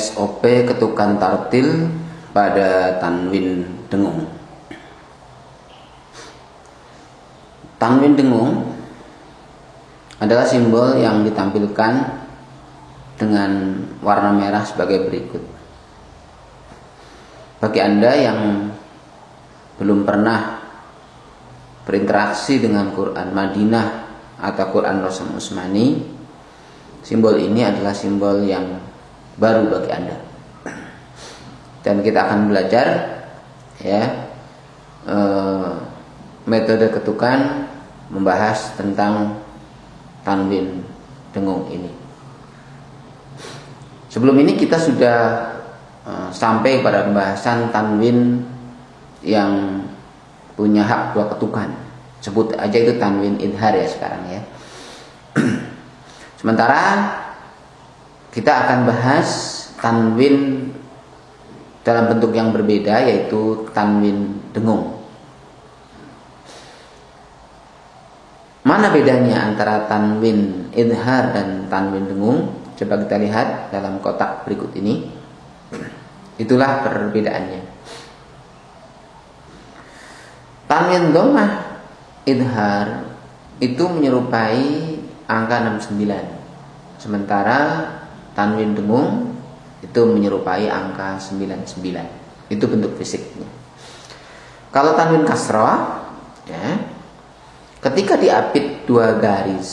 SOP ketukan tartil pada tanwin dengung. Tanwin dengung adalah simbol yang ditampilkan dengan warna merah sebagai berikut. Bagi Anda yang belum pernah berinteraksi dengan Quran Madinah atau Quran Rasam Utsmani, simbol ini adalah simbol yang baru bagi Anda. Dan kita akan belajar metode ketukan, membahas tentang tanwin dengung ini. Sebelum ini kita sudah sampai pada pembahasan tanwin yang punya hak dua ketukan. Sebut aja itu tanwin idhar ya sekarang ya. Sementara kita akan bahas tanwin dalam bentuk yang berbeda, yaitu tanwin dengung. Mana bedanya antara tanwin idhar dan tanwin dengung? Coba kita lihat dalam kotak berikut ini. Itulah perbedaannya. Tanwin dhammah idhar itu menyerupai angka 69. Sementara tanwin dengung itu menyerupai angka 99. Itu bentuk fisiknya. Kalau tanwin kasrah ketika diapit dua garis,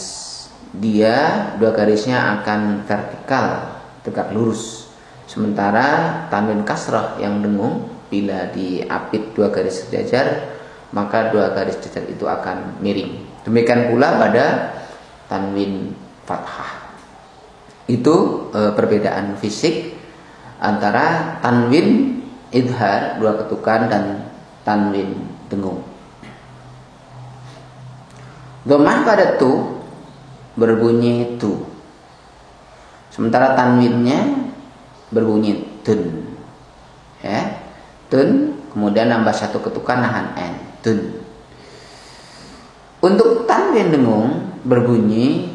dua garisnya akan vertikal, tegak lurus. Sementara tanwin kasrah yang dengung, bila diapit dua garis sejajar, maka dua garis sejajar itu akan miring. Demikian pula pada tanwin fathah. Itu perbedaan fisik antara tanwin idhar dua ketukan dan tanwin dengung. Dhammah pada tu berbunyi tu, sementara tanwinnya berbunyi tun. Tun, kemudian nambah satu ketukan nahan n, tun. Untuk tanwin dengung berbunyi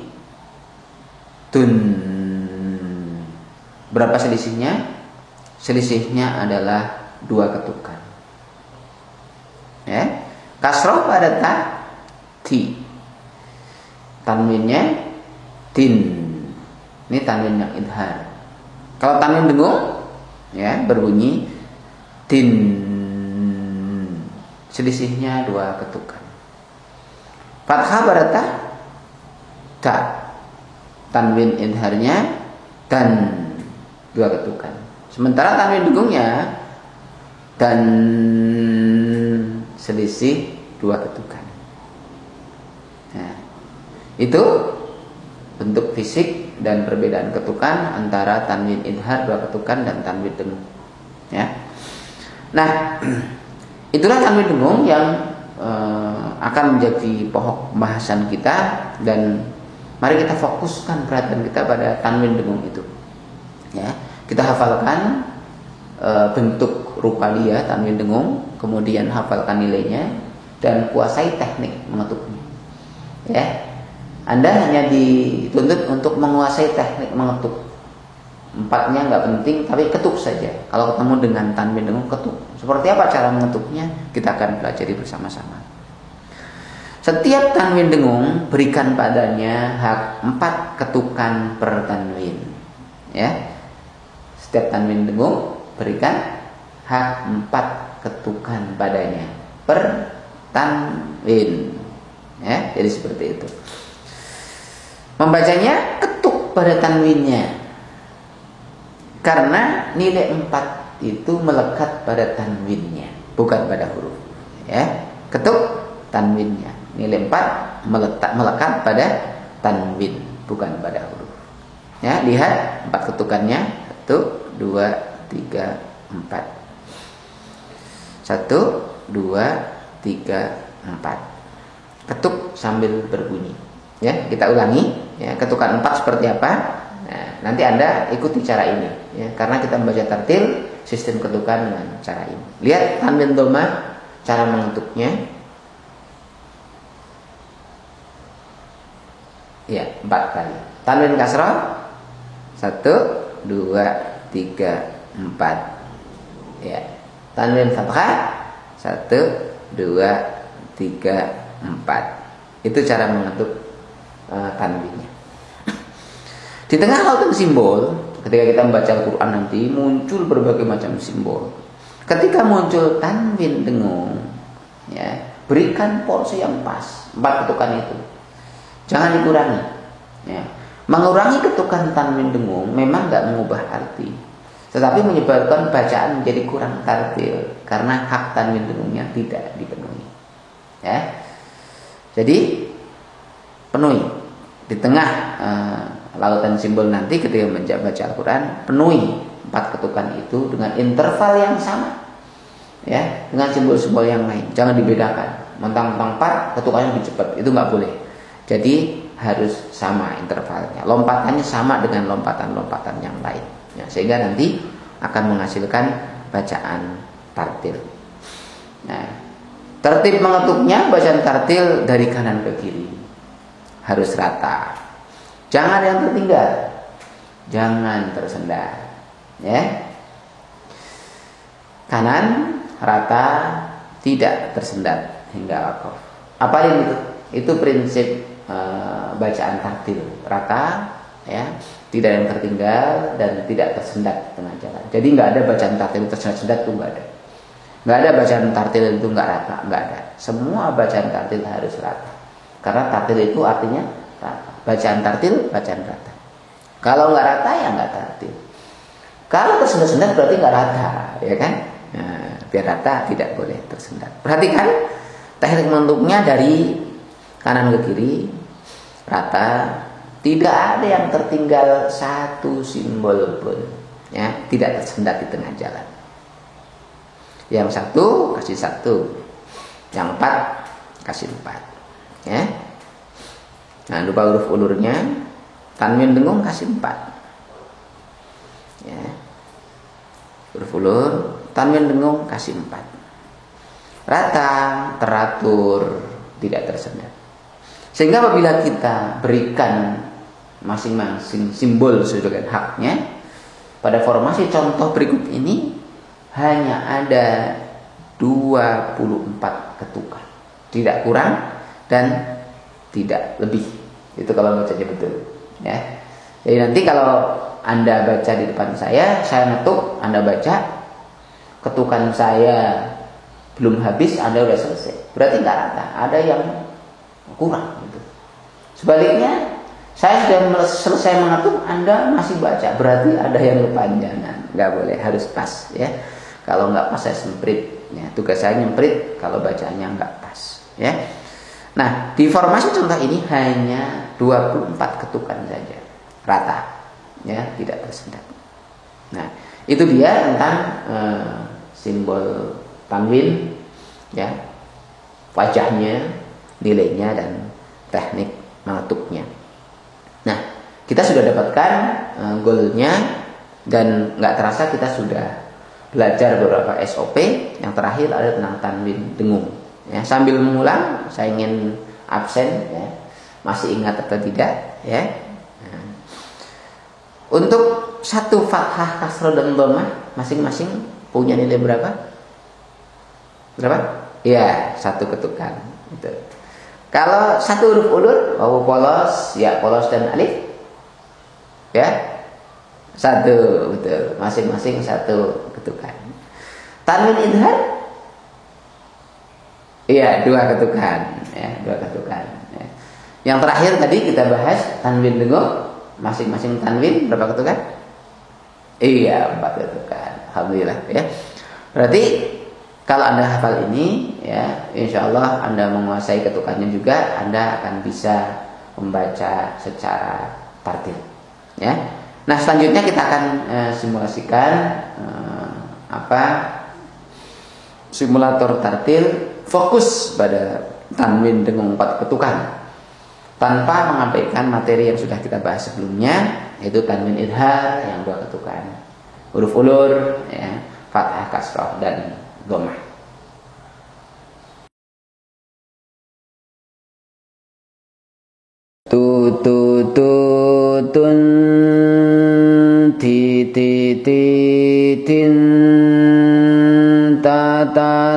tun. Berapa selisihnya? Selisihnya adalah dua ketukan. Kasroh pada ta, ti. Tanwinnya tin. Ini tanwin yang idhar. Kalau tanwin dengung berbunyi tin. Selisihnya dua ketukan. Fathah pada ta. Tanwin idharnya dan dua ketukan. Sementara tanwin dengungnya dan selisih dua ketukan. Nah, itu bentuk fisik dan perbedaan ketukan antara tanwin idhar dua ketukan dan tanwin dengung. Nah, itulah tanwin dengung yang akan menjadi pokok pembahasan kita, dan mari kita fokuskan perhatian kita pada tanwin dengung itu. Kita hafalkan bentuk rupa dia tanwin dengung, kemudian hafalkan nilainya dan kuasai teknik mengetuknya. Anda hanya dituntut untuk menguasai teknik mengetuk. Empatnya nggak penting, tapi ketuk saja. Kalau ketemu dengan tanwin dengung, ketuk. Seperti apa cara mengetuknya? Kita akan pelajari bersama-sama. Setiap tanwin dengung berikan padanya hak 4 ketukan per tanwin. Setiap tanwin dengung berikan hak 4 ketukan padanya per tanwin. Jadi seperti itu. Membacanya ketuk pada tanwinnya, karena nilai 4 itu melekat pada tanwinnya, bukan pada huruf. Ketuk tanwinnya. Nilai 4 melekat pada tanwin, bukan pada huruf. Lihat 4 ketukannya. 1, 2, 3, 4. 1, 2, 3, 4. Ketuk sambil berbunyi. Kita ulangi. Ketukan 4 seperti apa? Nah, nanti Anda ikuti cara ini. Karena kita membaca tartil, sistem ketukan dengan cara ini. Lihat tanwin dhammah, cara mengetuknya. 4 kali. Tanwin kasrah 1, 2, 3, 4. Ya. Tanwin fathah 1, 2, 3, 4. Itu cara mengetuk tanwinnya. Di tengah lautan simbol, ketika kita membaca Al-Quran nanti muncul berbagai macam simbol. Ketika muncul tanwin dengung, ya, berikan porsi yang pas, 4 ketukan itu. Jangan dikurangi. Ya. Mengurangi ketukan tanwin dengung memang nggak mengubah arti, tetapi menyebabkan bacaan menjadi kurang tartil karena hak tanwin dengungnya tidak dipenuhi. Ya. Jadi penuhi di tengah lautan simbol nanti ketika membaca Al-Quran, penuhi 4 ketukan itu dengan interval yang sama, ya, dengan simbol-simbol yang lain. Jangan dibedakan. Mentang-mentang 4 ketukannya lebih cepat, itu nggak boleh. Jadi harus sama intervalnya. Lompatannya sama dengan lompatan-lompatan yang lain. Ya, sehingga nanti akan menghasilkan bacaan tartil. Nah, tertib mengetuknya bacaan tartil dari kanan ke kiri harus rata. Jangan yang tertinggal, jangan tersendat. Ya, kanan rata, tidak tersendat hingga wakaf. Apa itu? Itu prinsip bacaan tartil, rata, ya, tidak yang tertinggal dan tidak tersendat tengah jalan. Jadi nggak ada bacaan tartil tersendat-sendat, itu nggak ada. Nggak ada bacaan tartil itu nggak rata, nggak ada. Semua bacaan tartil harus rata, karena tartil itu artinya rata. Bacaan tartil, bacaan rata. Kalau nggak rata ya nggak tartil. Kalau tersendat-sendat berarti nggak rata, ya kan? Nah, biar rata tidak boleh tersendat. Perhatikan teknik menentuknya dari kanan ke kiri, rata, tidak ada yang tertinggal satu simbol pun, ya, tidak tersendat di tengah jalan. Yang 1 kasih 1, yang 4 kasih 4, ya. Nah, lupa huruf ulurnya, tanwin dengung kasih 4, ya. Huruf ulur, tanwin dengung kasih 4. Rata, teratur, tidak tersendat. Sehingga apabila kita berikan masing-masing simbol sesuai dengan haknya, pada formasi contoh berikut ini hanya ada 24 ketukan, tidak kurang dan tidak lebih. Itu kalau bacanya betul, ya. Jadi nanti kalau Anda baca di depan saya ngetuk, Anda baca, ketukan saya belum habis, Anda udah selesai, berarti nggak rata, ada yang kurang gitu. Sebaliknya, saya sudah selesai mengetuk, Anda masih baca, berarti ada yang kepanjangan. Nggak boleh, harus pas, ya. Kalau nggak pas saya semprit, ya. Tugas saya nyemprit kalau bacaannya nggak pas, ya. Nah, di formasi contoh ini hanya 24 ketukan saja, rata, ya, tidak tersendat. Nah, itu dia tentang simbol tanwin, ya, wajahnya, nilainya, dan teknik mengetuknya. Nah, kita sudah dapatkan goalnya, dan nggak terasa kita sudah belajar beberapa SOP. Yang terakhir ada tentang tanwin dengung. Ya, sambil mengulang, saya ingin absen, ya, masih ingat atau tidak, ya. Nah, untuk satu fathah, kasroh, dan dhammah masing-masing punya nilai berapa? Berapa? Ya, 1 ketukan. Gitu. Kalau 1 huruf ulur, wawu polos, ya polos, dan alif, ya 1, betul. Masing-masing 1 ketukan. Tanwin idhar, iya 2 ketukan, ya 2 ketukan. Ya. Yang terakhir tadi kita bahas tanwin dengung, masing-masing tanwin berapa ketukan? Iya 4 ketukan. Alhamdulillah, ya. Berarti kalau Anda hafal ini, ya, insya Allah Anda menguasai ketukannya juga, Anda akan bisa membaca secara tartil, ya. Nah, selanjutnya kita akan simulasikan simulator tartil, fokus pada tanwin dengung 4 ketukan tanpa mengabaikan materi yang sudah kita bahas sebelumnya, yaitu tanwin idhar yang 2 ketukan, huruf ulur, ya, fathah, kasroh, dan dhammah. Tu tu tu tun ti ti ti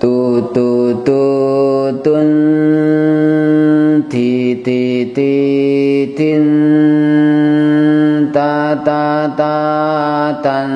tu tu tu tun ti ti ti tin ta ta ta tan